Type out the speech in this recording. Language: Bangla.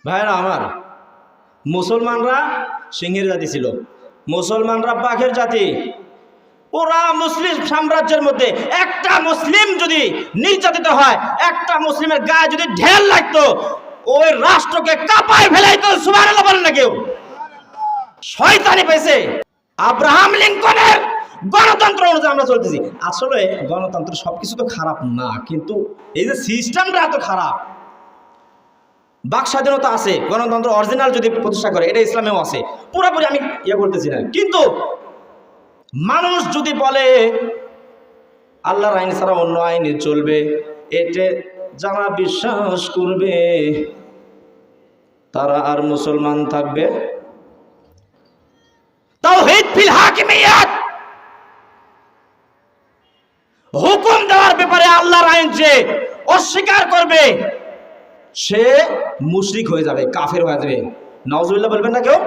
ভাইরা আমার, মুসলমানরা সিংহের জাতি ছিল, মুসলমানরা বাঘের জাতি। ওরা মুসলিম সাম্রাজ্যের মধ্যে একটা মুসলিম যদি নির্যাতিত হয়, একটা মুসলিমের গায়ে যদি ঢেল লাগতো, ওই রাষ্ট্রকে কাঁপায় ফেলাইতো। সুবহানাল্লাহ বলেন না কেউ? শয়তানি পেয়েছে। আব্রাহাম লিঙ্কনের গণতন্ত্র অনুযায়ী আমরা চলতেছি। আসলে গণতন্ত্র সবকিছু তো খারাপ না, কিন্তু এই যে সিস্টেমটা এত খারাপ। বাক স্বাধীনতা আছে, গণতন্ত্র অরিজিনাল যদি প্রতিষ্ঠা করে, এটা ইসলামেও আছে, পুরোপুরি আমি করতেছি না। কিন্তু মানুষ যদি বলে আল্লাহর আইন ছাড়া অন্য আইনে চলবে, এতে যারা বিশ্বাস করবে তারা আর মুসলমান থাকবে। তাওহীদ ফিল হাকিমিয়াত, হুকুম দেওয়ার ব্যাপারে আল্লাহর আইন যে অস্বীকার করবে সে মুশরিক হয়ে যাবে, কাফের হয়ে যাবে। নাউজুবিল্লাহ বলবেন না কেউ?